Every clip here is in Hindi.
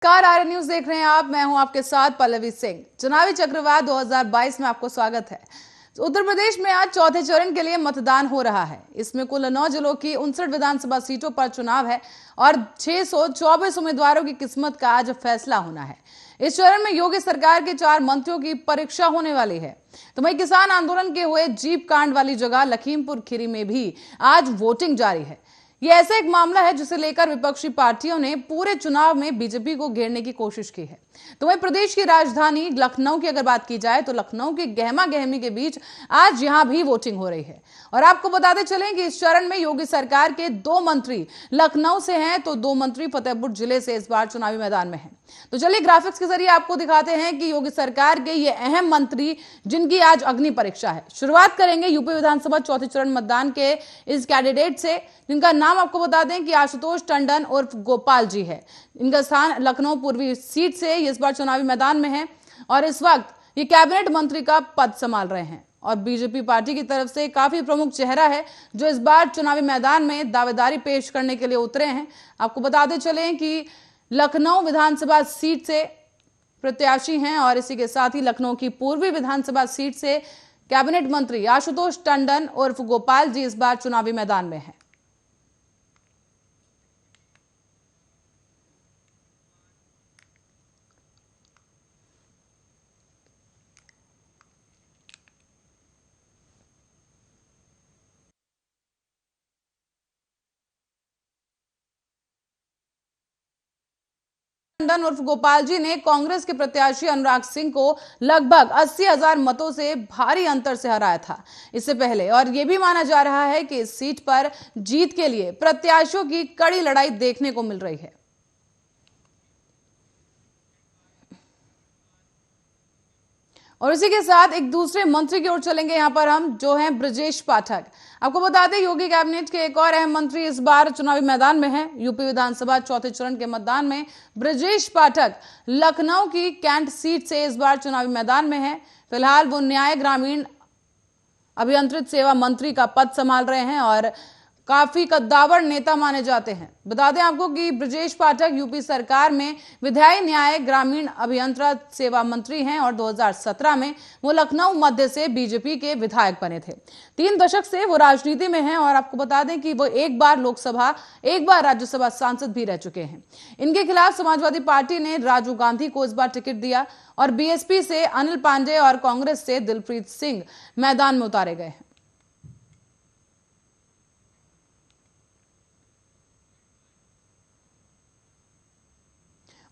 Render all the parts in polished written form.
कार आर्य न्यूज देख रहे हैं आप। मैं हूं आपके साथ पल्लवी सिंह। चुनावी चक्रवात 2022 में आपको स्वागत है। उत्तर प्रदेश में आज चौथे चरण के लिए मतदान हो रहा है। इसमें कुल 9 जिलों की 59 विधानसभा सीटों पर चुनाव है और 624 उम्मीदवारों की किस्मत का आज फैसला होना है। इस चरण में योगी सरकार के 4 मंत्रियों की परीक्षा होने वाली है। तो वहीं किसान आंदोलन के हुए जीप कांड वाली जगह लखीमपुर खीरी में भी आज वोटिंग जारी है। यह ऐसा एक मामला है जिसे लेकर विपक्षी पार्टियों ने पूरे चुनाव में बीजेपी को घेरने की कोशिश की है। तो वहीं प्रदेश की राजधानी लखनऊ की अगर बात की जाए तो लखनऊ की गहमा गहमी के बीच आज यहां भी वोटिंग हो रही है। और आपको बताते चलें कि इस चरण में योगी सरकार के 2 मंत्री लखनऊ से हैं तो 2 मंत्री फतेहपुर जिले से इस बार चुनावी मैदान में हैं। तो चलिए ग्राफिक्स के जरिए आपको दिखाते हैं कि योगी सरकार के ये अहम मंत्री जिनकी आज अग्नि परीक्षा है। शुरुआत करेंगे यूपी विधानसभा चौथे चरण मतदान के इस कैंडिडेट से, जिनका नाम आपको बता दें कि आशुतोष टंडन उर्फ गोपाल जी है। इनका स्थान लखनऊ पूर्वी सीट से इस बार चुनावी मैदान में है और इस वक्त ये कैबिनेट मंत्री का पद संभाल रहे हैं और बीजेपी पार्टी की तरफ से काफी प्रमुख चेहरा है जो इस बार चुनावी मैदान में दावेदारी पेश करने के लिए उतरे हैं। आपको बताते चलें कि लखनऊ विधानसभा सीट से प्रत्याशी हैं और इसी के साथ ही लखनऊ की पूर्वी विधानसभा सीट से कैबिनेट मंत्री आशुतोष टंडन उर्फ गोपाल जी इस बार चुनावी मैदान में हैं। टंडन उर्फ गोपाल जी ने कांग्रेस के प्रत्याशी अनुराग सिंह को लगभग 80,000 मतों से भारी अंतर से हराया था इससे पहले, और यह भी माना जा रहा है कि इस सीट पर जीत के लिए प्रत्याशियों की कड़ी लड़ाई देखने को मिल रही है। और इसी के साथ एक दूसरे मंत्री की ओर चलेंगे यहां पर हम, जो हैं ब्रजेश पाठक। आपको बता दें योगी कैबिनेट के एक और अहम मंत्री इस बार चुनावी मैदान में हैं। यूपी विधानसभा चौथे चरण के मतदान में ब्रजेश पाठक लखनऊ की कैंट सीट से इस बार चुनावी मैदान में हैं। फिलहाल वो न्याय ग्रामीण अभियंत्रित सेवा मंत्री का पद संभाल रहे हैं और काफी कद्दावर नेता माने जाते हैं। बता दें आपको कि ब्रजेश पाठक यूपी सरकार में विधायी न्याय ग्रामीण अभियंत्रण सेवा मंत्री हैं और 2017 में वो लखनऊ मध्य से बीजेपी के विधायक बने थे। 3 दशक से वो राजनीति में हैं और आपको बता दें कि वो एक बार लोकसभा, एक बार राज्यसभा सांसद भी रह चुके हैं। इनके खिलाफ समाजवादी पार्टी ने राजीव गांधी को इस बार टिकट दिया और बीएसपी से अनिल पांडे और कांग्रेस से दिलप्रीत सिंह मैदान में उतारे गए हैं।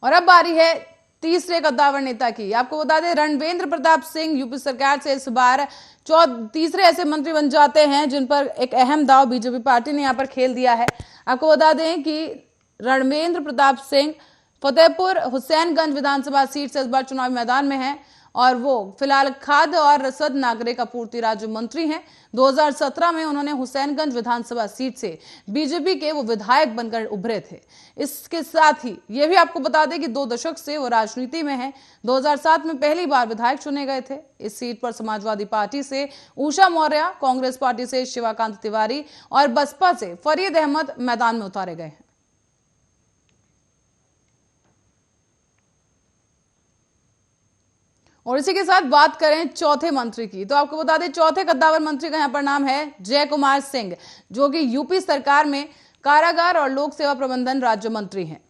और अब बारी है तीसरे कद्दावर नेता की। आपको बता दें रणवेंद्र प्रताप सिंह यूपी सरकार से इस बार तीसरे ऐसे मंत्री बन जाते हैं जिन पर एक अहम दांव बीजेपी पार्टी ने यहां पर खेल दिया है। आपको बता दें कि रणवेंद्र प्रताप सिंह फतेहपुर हुसैनगंज विधानसभा सीट से इस बार चुनावी मैदान में हैं और वो फिलहाल खाद्य और रसद नागरिक आपूर्ति राज्य मंत्री हैं। 2017 में उन्होंने हुसैनगंज विधानसभा सीट से बीजेपी के वो विधायक बनकर उभरे थे। इसके साथ ही ये भी आपको बता दें कि 2 दशक से वो राजनीति में हैं। 2007 में पहली बार विधायक चुने गए थे। इस सीट पर समाजवादी पार्टी से उषा मौर्य, कांग्रेस पार्टी से शिवाकांत तिवारी और बसपा से फरीद अहमद मैदान में उतारे गए हैं। और इसी के साथ बात करें चौथे मंत्री की, तो आपको बता दें चौथे कद्दावर मंत्री का यहां पर नाम है जय कुमार सिंह, जो कि यूपी सरकार में कारागार और लोक सेवा प्रबंधन राज्य मंत्री हैं।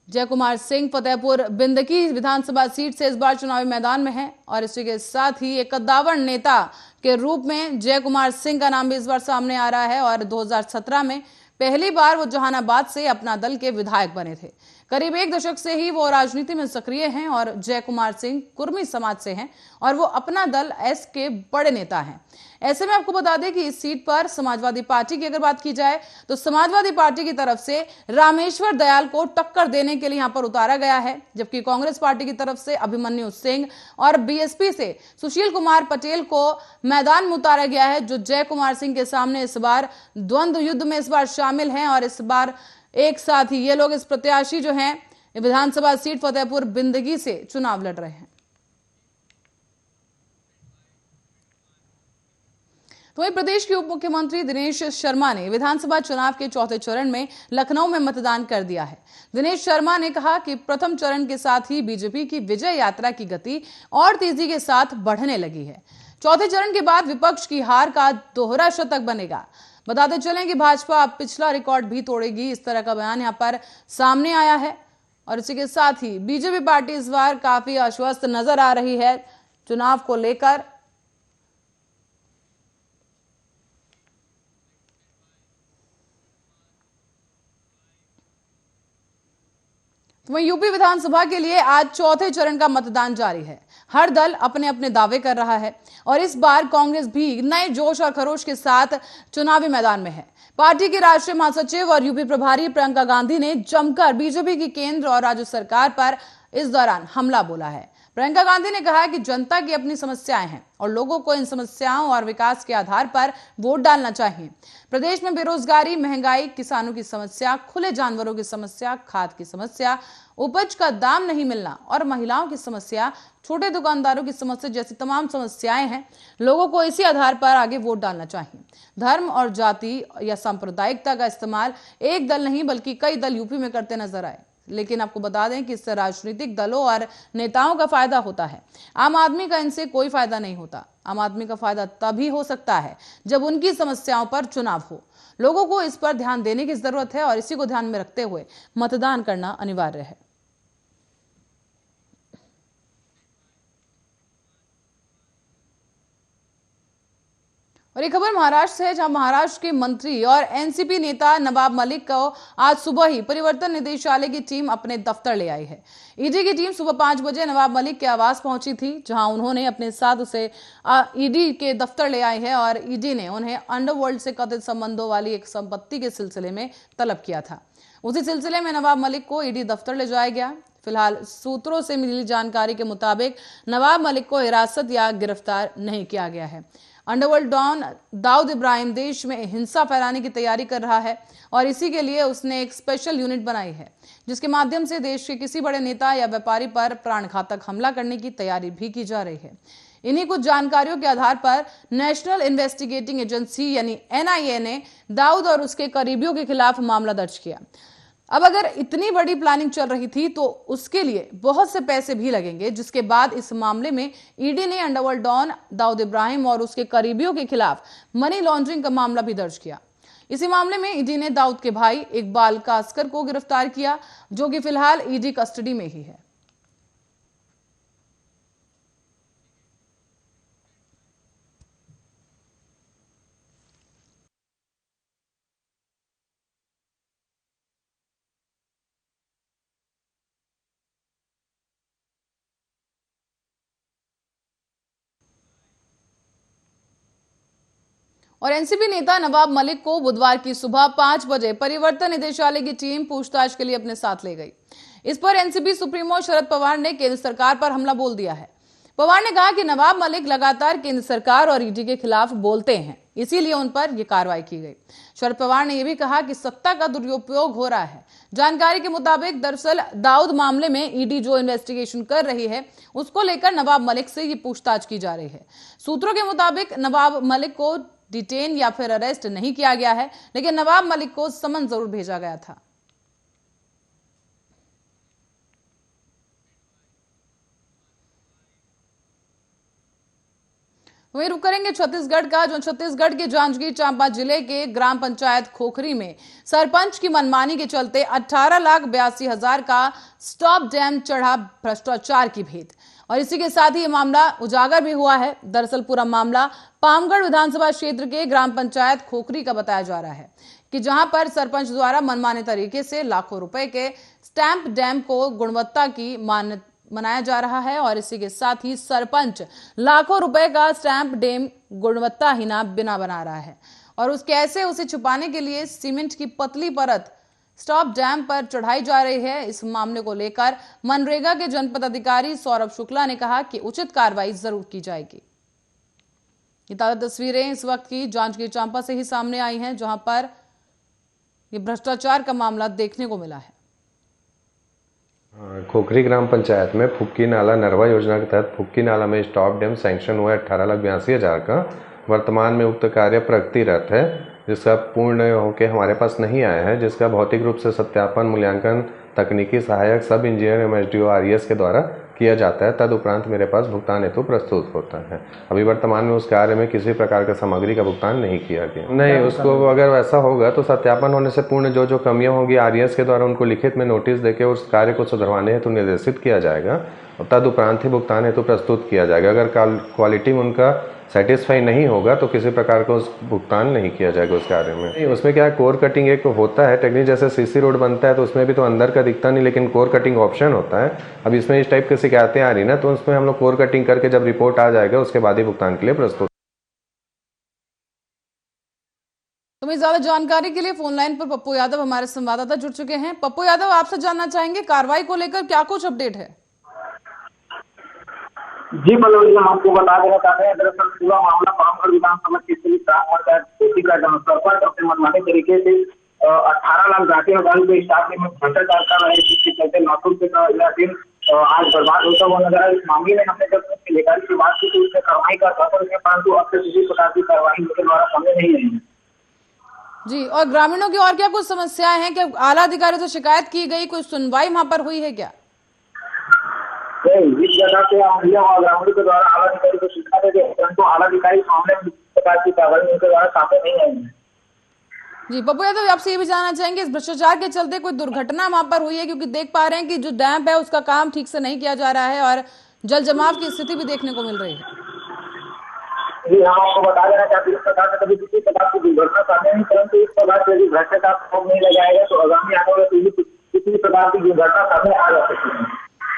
जय कुमार सिंह फतेहपुर बिंदकी विधानसभा सीट से इस बार चुनावी मैदान में हैं और इसी के साथ ही एक कद्दावर नेता के रूप में जय कुमार सिंह का नाम भी इस बार सामने आ रहा है और 2017 में पहली बार वो जहानाबाद से अपना दल के विधायक बने थे। करीब 1 दशक से ही वो राजनीति में सक्रिय हैं और जय कुमार सिंह कुर्मी समाज से हैं और वो अपना दल एस के बड़े नेता हैं। ऐसे में आपको बता दें कि इस सीट पर समाजवादी पार्टी की अगर बात की जाए तो समाजवादी पार्टी की तरफ से रामेश्वर दयाल को टक्कर देने के लिए यहां पर उतारा गया है, जबकि कांग्रेस पार्टी की तरफ से अभिमन्यु सिंह और बीएसपी से सुशील कुमार पटेल को मैदान में उतारा गया है, जो जय कुमार सिंह के सामने इस बार द्वंद्व युद्ध में इस बार शामिल हैं और इस बार एक साथ ही ये लोग इस प्रत्याशी जो हैं विधानसभा सीट फतेहपुर बिंदगी से चुनाव लड़ रहे हैं। तो वहीं प्रदेश के उप मुख्यमंत्री दिनेश शर्मा ने विधानसभा चुनाव के चौथे चरण में लखनऊ में मतदान कर दिया है। दिनेश शर्मा ने कहा कि प्रथम चरण के साथ ही बीजेपी की विजय यात्रा की गति और तेजी के साथ बढ़ने लगी है। चौथे चरण के बाद विपक्ष की हार का दोहरा शतक बनेगा। बताते चलें कि भाजपा अब पिछला रिकॉर्ड भी तोड़ेगी, इस तरह का बयान यहां पर सामने आया है। और इसी के साथ ही बीजेपी पार्टी इस बार काफी आश्वस्त नजर आ रही है चुनाव को लेकर। तो वहीं यूपी विधानसभा के लिए आज चौथे चरण का मतदान जारी है। हर दल अपने अपने दावे कर रहा है और इस बार कांग्रेस भी नए जोश और खरोश के साथ चुनावी मैदान में है। पार्टी की राष्ट्रीय महासचिव और यूपी प्रभारी प्रियंका गांधी ने जमकर बीजेपी की केंद्र और राज्य सरकार पर इस दौरान हमला बोला है। प्रियंका गांधी ने कहा कि जनता की अपनी समस्याएं हैं और लोगों को इन समस्याओं और विकास के आधार पर वोट डालना चाहिए। प्रदेश में बेरोजगारी, महंगाई, किसानों की समस्या, खुले जानवरों की समस्या, खाद की समस्या, उपज का दाम नहीं मिलना और महिलाओं की समस्या, छोटे दुकानदारों की समस्या जैसी तमाम समस्याएं हैं। लोगों को इसी आधार पर आगे वोट डालना चाहिए। धर्म और जाति या सांप्रदायिकता का इस्तेमाल एक दल नहीं बल्कि कई दल यूपी में करते नजर आए, लेकिन आपको बता दें कि इससे राजनीतिक दलों और नेताओं का फायदा होता है। आम आदमी का इनसे कोई फायदा नहीं होता। आम आदमी का फायदा तभी हो सकता है जब उनकी समस्याओं पर चुनाव हो। लोगों को इस पर ध्यान देने की जरूरत है और इसी को ध्यान में रखते हुए मतदान करना अनिवार्य है। और एक खबर महाराष्ट्र से है, जहां महाराष्ट्र के मंत्री और एनसीपी नेता नवाब मलिक को आज सुबह ही परिवर्तन निदेशालय की टीम अपने दफ्तर ले आई है। ईडी की टीम सुबह 5 बजे नवाब मलिक के आवास पहुंची थी, जहां उन्होंने अपने साथ उसे ईडी के दफ्तर ले आई है और ईडी ने उन्हें अंडरवर्ल्ड से कथित संबंधों वाली एक संपत्ति के सिलसिले में तलब किया था। उसी सिलसिले में नवाब मलिक को ईडी दफ्तर ले जाया गया। फिलहाल सूत्रों से मिली जानकारी के मुताबिक नवाब मलिक को हिरासत या गिरफ्तार नहीं किया गया है। अंडरवर्ल्ड डॉन दाऊद इब्राहिम देश में हिंसा फैलाने की तैयारी कर रहा है और इसी के लिए उसने एक स्पेशल यूनिट बनाई है, जिसके माध्यम से देश के किसी बड़े नेता या व्यापारी पर प्राणघातक हमला करने की तैयारी भी की जा रही है। इन्हीं कुछ जानकारियों के आधार पर नेशनल इन्वेस्टिगेटिंग एजेंसी यानी एनआईए ने दाऊद और उसके करीबियों के खिलाफ मामला दर्ज किया। अब अगर इतनी बड़ी प्लानिंग चल रही थी तो उसके लिए बहुत से पैसे भी लगेंगे, जिसके बाद इस मामले में ईडी ने अंडरवर्ल्ड डॉन दाऊद इब्राहिम और उसके करीबियों के खिलाफ मनी लॉन्ड्रिंग का मामला भी दर्ज किया। इसी मामले में ईडी ने दाऊद के भाई इकबाल कास्कर को गिरफ्तार किया, जो कि फिलहाल ईडी कस्टडी में ही है। और एनसीपी नेता नवाब मलिक को बुधवार की सुबह 5 बजे परिवर्तन निदेशालय की टीम पूछताछ के लिए अपने साथ ले गई। इस पर एनसीपी सुप्रीमो शरद पवार ने केंद्र सरकार पर हमला बोल दिया है। पवार ने कहा कि नवाब मलिक लगातार केंद्र सरकार और ईडी के खिलाफ बोलते हैं, इसीलिए उन पर यह कार्रवाई की गई। शरद पवार ने यह भी कहा कि सत्ता का दुरुपयोग हो रहा है। जानकारी के मुताबिक दरअसल दाऊद मामले में ईडी जो इन्वेस्टिगेशन कर रही है उसको लेकर नवाब मलिक से ये पूछताछ की जा रही है। सूत्रों के मुताबिक नवाब मलिक को डिटेन या फिर अरेस्ट नहीं किया गया है, लेकिन नवाब मलिक को समन जरूर भेजा गया था। वहीं रुक करेंगे छत्तीसगढ़ का, जो छत्तीसगढ़ के जांजगीर चांपा जिले के ग्राम पंचायत खोखरी में सरपंच की मनमानी के चलते 18,82,000 का स्टॉप डैम चढ़ा भ्रष्टाचार की भेद। और इसी के साथ ही ये मामला उजागर भी हुआ है। दरअसल पूरा मामला पामगढ़ विधानसभा क्षेत्र के ग्राम पंचायत खोखरी का बताया जा रहा है कि जहां पर सरपंच द्वारा मनमाने तरीके से लाखों रुपए के स्टैंप डैम को गुणवत्ता की मान्यता मनाया जा रहा है। और इसी के साथ ही सरपंच लाखों रुपए का स्टैंप डैम गुणवत्ताहीन बिना बना रहा है और उसे छुपाने के लिए सीमेंट की पतली परत स्टॉप डैम पर चढ़ाई जा रही है। इस मामले को लेकर मनरेगा के जनपद अधिकारी सौरभ शुक्ला ने कहा कि उचित कार्रवाई जरूर की जाएगी। ये ताजा तस्वीरें इस वक्त की जांजगीर चांपा से ही सामने आई हैं, जहां पर ये भ्रष्टाचार का मामला देखने को मिला है। खोखरी ग्राम पंचायत में फुक्की नाला नरवा योजना के तहत फुक्की नाला में स्टॉप डैम सैंक्शन हुआ है 18,82,000 का, वर्तमान में उक्त कार्य प्रगतिरत है, जिसका पूर्ण होकर हमारे पास नहीं आया है, जिसका भौतिक रूप से सत्यापन मूल्यांकन तकनीकी सहायक सब इंजीनियर एमएसडीओ आरईएस के द्वारा किया जाता है। तदुपरांत मेरे पास भुगतान हेतु प्रस्तुत होता है। अभी वर्तमान में उस कार्य में किसी प्रकार का सामग्री का भुगतान नहीं किया गया। नहीं, उसको अगर वैसा होगा तो सत्यापन होने से पूर्ण जो कमियां होगी आरईएस के द्वारा उनको लिखित में नोटिस देकर उस कार्य को सुधरवाने हेतु निर्देशित किया जाएगा और तदुपरांत ही भुगतान हेतु प्रस्तुत किया जाएगा। अगर क्वालिटी में उनका सेटिस्फाई नहीं होगा तो किसी प्रकार का उस भुगतान नहीं किया जाएगा उस कार्य में। नहीं, उसमें क्या है, कोर कटिंग एक होता है टेक्निक, जैसे सीसी रोड बनता है तो उसमें भी तो अंदर का दिखता नहीं, लेकिन कोर कटिंग ऑप्शन होता है। अब इसमें इस टाइप की शिकायतें आ रही ना, तो उसमें हम लोग कोर कटिंग करके जब रिपोर्ट आ जाएगा उसके बाद ही भुगतान के लिए प्रस्तुत। तो मैं ज्यादा जानकारी के लिए फोन लाइन पर पप्पू यादव हमारे संवाददाता जुड़ चुके हैं। पप्पू यादव, आपसे जानना चाहेंगे कार्रवाई को लेकर क्या कुछ अपडेट है? जी पल्लवी, हम आपको बता देना चाहते हैं, दरअसल पूरा मामला पामगढ़ विधानसभा क्षेत्र की ग्राम पंचायत कोसी का जहां सरपंच अपने मनमाने तरीके से 18 लाख जाति और गाड़ी के स्टाफ में भ्रष्टाचार कर रहे, जिसके चलते लाखों रुपए का यह दिन आज बर्बाद होता हुआ नजर आया। इस मामले में हमने जब उसके अधिकारी से बात की तो उसने कार्रवाई का आश्वासन दिया, परंतु अब तक किसी प्रकार की कार्रवाई उनके द्वारा सामने नहीं आई है। जी, और ग्रामीणों की और क्या कुछ समस्याएं हैं? क्या आला अधिकारी से शिकायत की गई, कोई सुनवाई वहां पर हुई है क्या? इस जगह से और ग्रामीणों के द्वारा आला अधिकारी को शिकायत दी, परंतु आला अधिकारी इस मामले में प्रकार की कार्रवाई उनके द्वारा सामने नहीं आई है। जी पप्पू यादव, आपसे ये भी जानना चाहेंगे इस भ्रष्टाचार के चलते कोई दुर्घटना वहां पर हुई है? क्योंकि देख पा रहे हैं कि जो डैम है उसका काम ठीक से नहीं किया जा रहा है और जल जमाव की स्थिति भी देखने को मिल रही है। जी, हम आपको बता देना चाहते हैं, इस प्रकार से कभी किसी प्रकार की दुर्घटना सामने नहीं, परंतु इस प्रकार से यदि भ्रष्टाचार रोक नहीं लगाएगा तो आगामी आने वाले पीढ़ी किसी प्रकार की दुर्घटना सामने आ जा सकती है।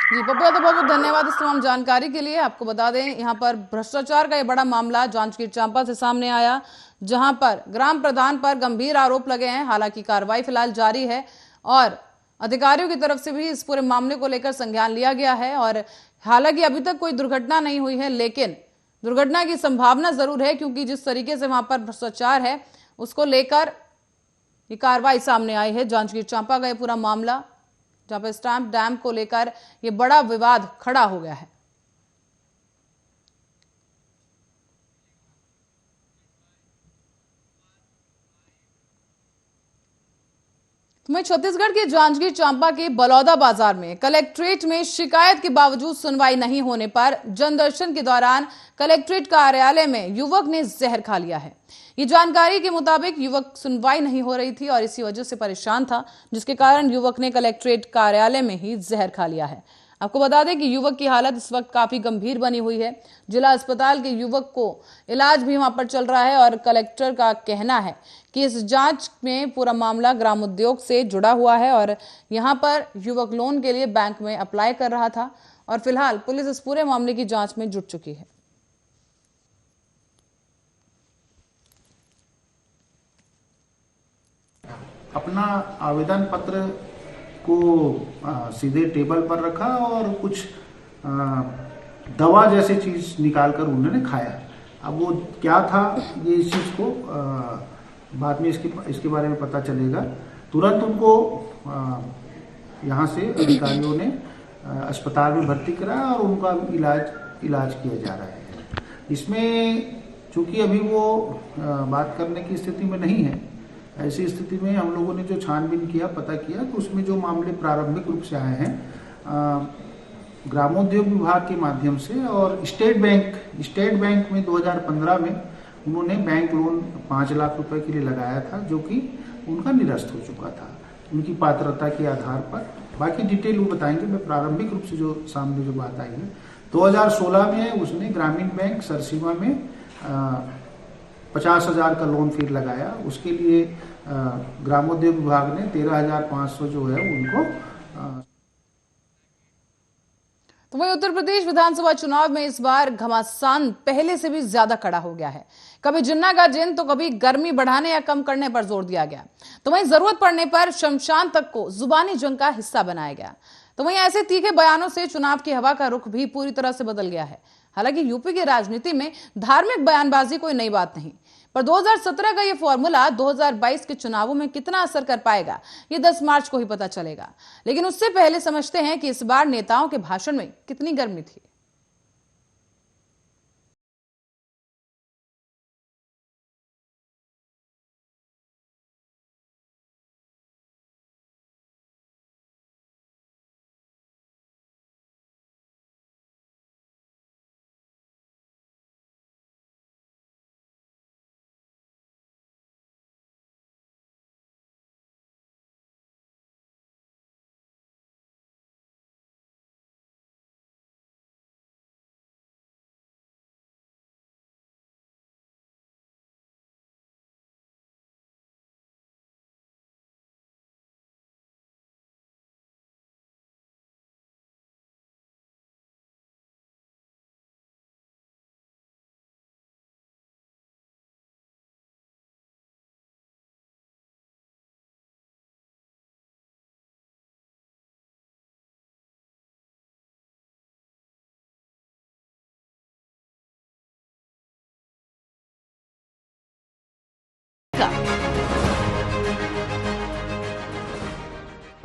जी पप्पू यादव, बहुत बहुत धन्यवाद इस तमाम जानकारी के लिए। आपको बता दें, यहाँ पर भ्रष्टाचार का ये बड़ा मामला जांजगीर चांपा से सामने आया, जहां पर ग्राम प्रधान पर गंभीर आरोप लगे हैं। हालांकि कार्रवाई फिलहाल जारी है और अधिकारियों की तरफ से भी इस पूरे मामले को लेकर संज्ञान लिया गया है। और हालांकि अभी तक कोई दुर्घटना नहीं हुई है, लेकिन दुर्घटना की संभावना जरूर है, क्योंकि जिस तरीके से वहां पर भ्रष्टाचार है उसको लेकर ये कार्रवाई सामने आई है। जांजगीर चांपा का ये पूरा मामला, जहां पर स्टैंप डैम को लेकर ये बड़ा विवाद खड़ा हो गया है। वहीं छत्तीसगढ़ के जांजगीर चांपा के बलौदा बाजार में कलेक्ट्रेट में शिकायत के बावजूद सुनवाई नहीं होने पर जनदर्शन के दौरान कलेक्ट्रेट कार्यालय में युवक ने जहर खा लिया है। ये जानकारी के मुताबिक युवक सुनवाई नहीं हो रही थी और इसी वजह से परेशान था, जिसके कारण युवक ने कलेक्ट्रेट कार्यालय में ही जहर खा लिया है। आपको बता दें कि युवक की हालत इस वक्त काफी गंभीर बनी हुई है। जिला अस्पताल के युवक को इलाज भी वहां पर चल रहा है और कलेक्टर का कहना है कि इस जांच में पूरा मामला ग्राम उद्योग से जुड़ा हुआ है और यहां पर युवक लोन के लिए बैंक में अप्लाई कर रहा था और फिलहाल पुलिस इस पूरे मामले की जांच में जुट चुकी है। अपना आवेदन पत्र को सीधे टेबल पर रखा और कुछ दवा जैसी चीज निकालकर उन्होंने खाया। अब वो क्या था, ये इस चीज को बाद में इसके बारे में पता चलेगा। तुरंत उनको यहाँ से अधिकारियों ने अस्पताल में भर्ती कराया और उनका इलाज किया जा रहा है। इसमें चूंकि अभी वो बात करने की स्थिति में नहीं है, ऐसी स्थिति में हम लोगों ने जो छानबीन किया, पता किया, तो उसमें जो मामले प्रारंभिक रूप से आए हैं ग्रामोद्योग विभाग के माध्यम से और स्टेट बैंक में 2015 में उन्होंने बैंक लोन 5 लाख रुपए के लिए लगाया था, जो कि उनका निरस्त हो चुका था उनकी पात्रता के आधार पर। बाकी डिटेल वो बताएंगे। मैं प्रारंभिक रूप से जो सामने जो बात आई है, 2016 में उसने ग्रामीण बैंक सरसीमा में 50,000 का लोन फिर लगाया। उसके लिए ग्रामोद्योग विभाग ने 13,500 जो है उनको तो वहीं उत्तर प्रदेश विधानसभा चुनाव में इस बार घमासान पहले से भी ज्यादा कड़ा हो गया है। कभी जिन्ना का जिन तो कभी गर्मी बढ़ाने या कम करने पर जोर दिया गया, तो वहीं जरूरत पड़ने पर शमशान तक को जुबानी जंग का हिस्सा बनाया गया। तो वहीं ऐसे तीखे बयानों से चुनाव की हवा का रुख भी पूरी तरह से बदल गया है। हालांकि यूपी की राजनीति में धार्मिक बयानबाजी कोई नई बात नहीं, पर 2017 का ये फॉर्मूला 2022 के चुनावों में कितना असर कर पाएगा, ये 10 मार्च को ही पता चलेगा। लेकिन उससे पहले समझते हैं कि इस बार नेताओं के भाषण में कितनी गर्मी थी।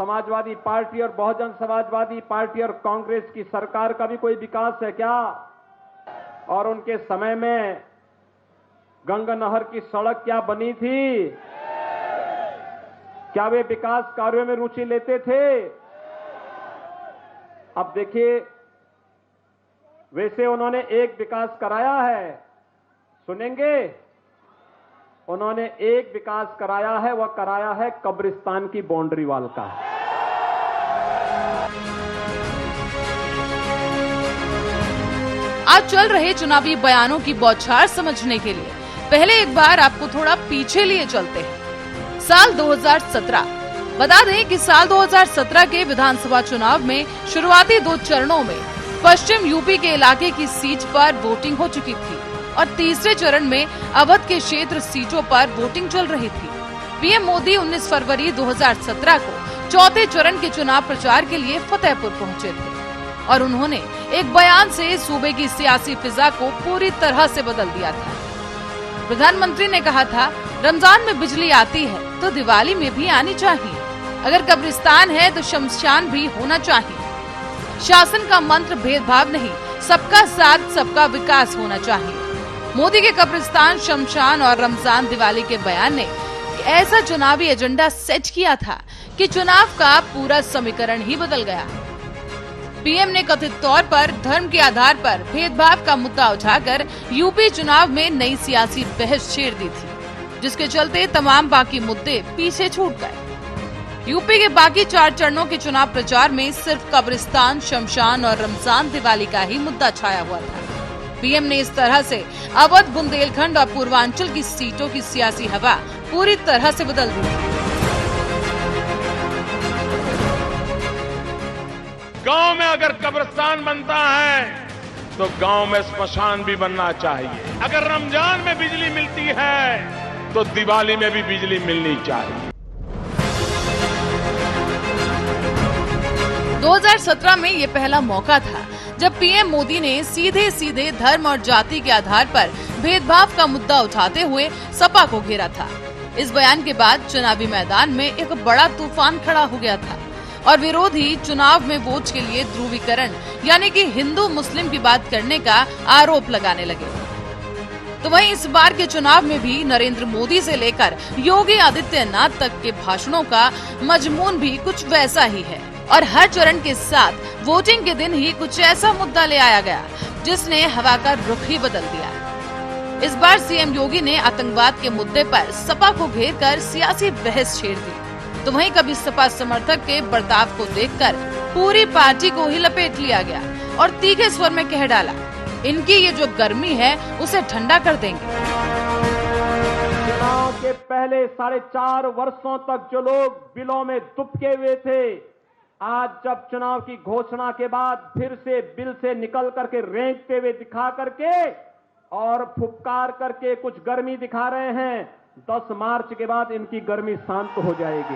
समाजवादी पार्टी और बहुजन समाजवादी पार्टी और कांग्रेस की सरकार का भी कोई विकास है क्या? और उनके समय में गंगा नहर की सड़क क्या बनी थी? क्या वे विकास कार्यों में रुचि लेते थे? अब देखिए, वैसे उन्होंने एक विकास कराया है, सुनेंगे? उन्होंने एक विकास कराया है, वह कराया है कब्रिस्तान की बाउंड्री वाल का। आज चल रहे चुनावी बयानों की बौछार समझने के लिए पहले एक बार आपको थोड़ा पीछे लिए चलते हैं। साल 2017, बता दें कि साल 2017 के विधानसभा चुनाव में शुरुआती 2 चरणों में पश्चिम यूपी के इलाके की सीट पर वोटिंग हो चुकी थी और तीसरे चरण में अवध के क्षेत्र सीटों पर वोटिंग चल रही थी। पीएम मोदी 19 फरवरी 2017 को चौथे चरण के चुनाव प्रचार के लिए फतेहपुर पहुंचे थे और उन्होंने एक बयान से सूबे की सियासी फिजा को पूरी तरह से बदल दिया था। प्रधानमंत्री ने कहा था, रमजान में बिजली आती है तो दिवाली में भी आनी चाहिए, अगर कब्रिस्तान है तो शमशान भी होना चाहिए। शासन का मंत्र भेदभाव नहीं, सबका साथ सबका विकास होना चाहिए। मोदी के कब्रिस्तान, शमशान और रमजान दिवाली के बयान ने ऐसा चुनावी एजेंडा सेट किया था कि चुनाव का पूरा समीकरण ही बदल गया। पीएम ने कथित तौर पर धर्म के आधार पर भेदभाव का मुद्दा उठाकर यूपी चुनाव में नई सियासी बहस छेड़ दी थी, जिसके चलते तमाम बाकी मुद्दे पीछे छूट गए। यूपी के बाकी 4 चरणों के चुनाव प्रचार में सिर्फ कब्रिस्तान, शमशान और रमजान दिवाली का ही मुद्दा छाया हुआ था। पीएम ने इस तरह से अवध, बुंदेलखंड और पूर्वांचल की सीटों की सियासी हवा पूरी तरह से बदल दी। गांव में अगर कब्रिस्तान बनता है तो गांव में स्मशान भी बनना चाहिए। अगर रमजान में बिजली मिलती है तो दिवाली में भी बिजली मिलनी चाहिए। 2017 में ये पहला मौका था जब पीएम मोदी ने सीधे सीधे धर्म और जाति के आधार पर भेदभाव का मुद्दा उठाते हुए सपा को घेरा था। इस बयान के बाद चुनावी मैदान में एक बड़ा तूफान खड़ा हो गया था और विरोधी चुनाव में वोट के लिए ध्रुवीकरण यानी कि हिंदू मुस्लिम की बात करने का आरोप लगाने लगे। तो वहीं इस बार के चुनाव में भी नरेंद्र मोदी से लेकर योगी आदित्यनाथ तक के भाषणों का मजमून भी कुछ वैसा ही है और हर चरण के साथ वोटिंग के दिन ही कुछ ऐसा मुद्दा ले आया गया जिसने हवा का रुख ही बदल दिया। इस बार सीएम योगी ने आतंकवाद के मुद्दे पर सपा को घेरकर सियासी बहस छेड़ दी। तो वहीं कभी सपा समर्थक के बर्ताव को देखकर पूरी पार्टी को ही लपेट लिया गया और तीखे स्वर में कह डाला, इनकी ये जो गर्मी है उसे ठंडा कर देंगे। चुनाव के पहले 4.5 वर्षों तक जो लोग बिलों में दुबके हुए थे, आज जब चुनाव की घोषणा के बाद फिर से बिल से निकल करके रेंगते हुए दिखा करके और फुफकार करके कुछ गर्मी दिखा रहे हैं, 10 मार्च के बाद इनकी गर्मी शांत हो जाएगी।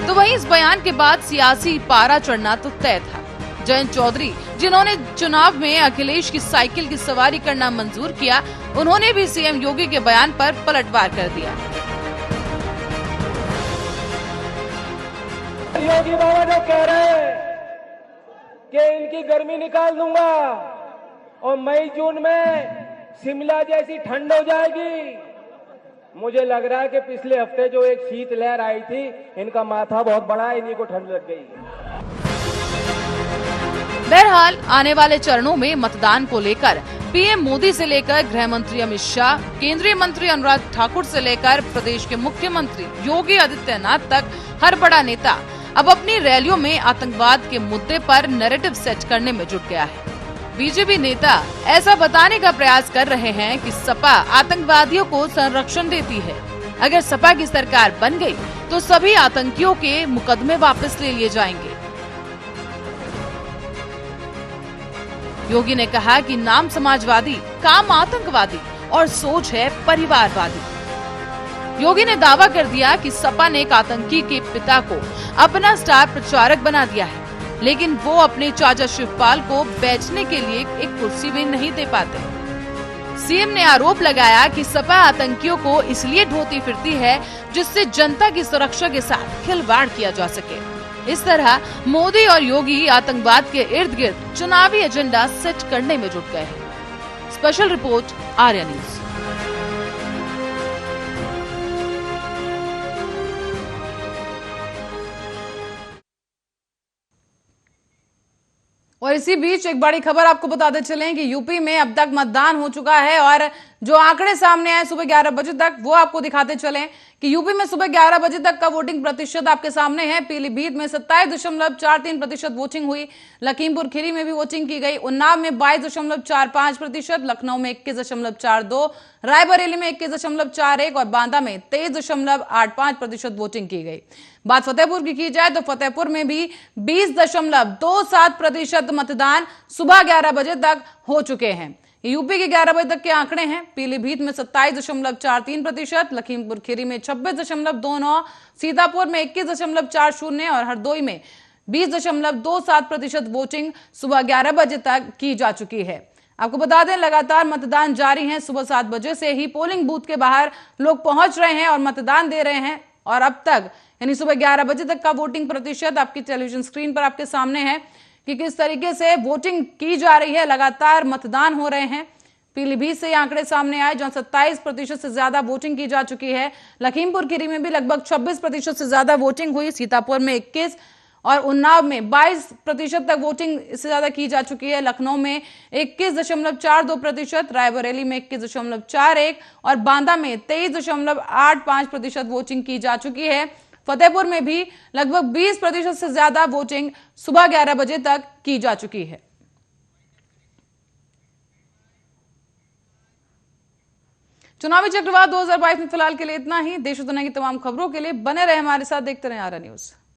तो वहीं इस बयान के बाद सियासी पारा चढ़ना तो तय था। जयंत चौधरी, जिन्होंने चुनाव में अखिलेश की साइकिल की सवारी करना मंजूर किया, उन्होंने भी सीएम योगी के बयान पर पलटवार कर दिया। योगी बाबा जो कह रहे हैं कि इनकी गर्मी निकाल दूंगा और मई जून में शिमला जैसी ठंड हो जाएगी, मुझे लग रहा है कि पिछले हफ्ते जो एक शीत लहर आई थी, इनका माथा बहुत बड़ा है, इन्हीं को ठंड लग गई। बहरहाल आने वाले चरणों में मतदान को लेकर पीएम मोदी से लेकर गृह मंत्री अमित शाह, केंद्रीय मंत्री अनुराग ठाकुर से लेकर प्रदेश के मुख्यमंत्री योगी आदित्यनाथ तक हर बड़ा नेता अब अपनी रैलियों में आतंकवाद के मुद्दे पर नैरेटिव सेट करने में जुट गया है। बीजेपी नेता ऐसा बताने का प्रयास कर रहे हैं कि सपा आतंकवादियों को संरक्षण देती है। अगर सपा की सरकार बन गई तो सभी आतंकियों के मुकदमे वापस ले लिए जाएंगे। योगी ने कहा कि नाम समाजवादी, काम आतंकवादी और सोच है परिवारवादी। योगी ने दावा कर दिया कि सपा ने एक आतंकी के पिता को अपना स्टार प्रचारक बना दिया है। लेकिन वो अपने चाचा शिवपाल को बैठने के लिए एक कुर्सी भी नहीं दे पाते। सीएम ने आरोप लगाया कि सपा आतंकियों को इसलिए ढोती फिरती है जिससे जनता की सुरक्षा के साथ खिलवाड़ किया जा सके। इस तरह मोदी और योगी आतंकवाद के इर्द गिर्द चुनावी एजेंडा सेट करने में जुट गए हैं। Special report Arya news. और इसी बीच एक बड़ी खबर आपको बताते चलें कि यूपी में अब तक मतदान हो चुका है और जो आंकड़े सामने आए सुबह 11 बजे तक वो आपको दिखाते चलें कि यूपी में सुबह 11 बजे तक का वोटिंग प्रतिशत आपके सामने है। पीलीभीत में 27.43% वोटिंग हुई, लखीमपुर खीरी में भी वोटिंग की गई, उन्नाव में 22.45%, लखनऊ में 21.42%, रायबरेली में 21.41% और बांदा में 23.85% वोटिंग की गई। बात फतेहपुर की जाए तो फतेहपुर में भी 20.27% मतदान सुबह 11 बजे तक हो चुके हैं। यूपी के 11 बजे तक के आंकड़े हैं। पीलीभीत में 27.43%, लखीमपुर खीरी में 26.29%, सीतापुर में 21.40% और हरदोई में 20.27% वोटिंग सुबह 11 बजे तक की जा चुकी है। आपको बता दें लगातार मतदान जारी है। सुबह 7 बजे से ही पोलिंग बूथ के बाहर लोग पहुंच रहे हैं और मतदान दे रहे हैं और अब तक यानी सुबह 11 बजे तक का वोटिंग प्रतिशत आपकी टेलीविजन स्क्रीन पर आपके सामने है कि किस तरीके से वोटिंग की जा रही है। लगातार मतदान हो रहे हैं। पीलीभीत से आंकड़े सामने आए जहां 27% से ज्यादा वोटिंग की जा चुकी है। लखीमपुर खीरी में भी लगभग 26% से ज्यादा वोटिंग हुई, सीतापुर में 21 और उन्नाव में 22% तक वोटिंग इससे ज्यादा की जा चुकी है। लखनऊ में 21.42%, रायबरेली में 21.41 और बांदा में 23.85% वोटिंग की जा चुकी है। फतेहपुर में भी लगभग 20% से ज्यादा वोटिंग सुबह 11 बजे तक की जा चुकी है। चुनावी चक्रवात 2022 में फिलहाल के लिए इतना ही। देश और दुनिया की तमाम खबरों के लिए बने रहे हमारे साथ, देखते रहे आर्या न्यूज।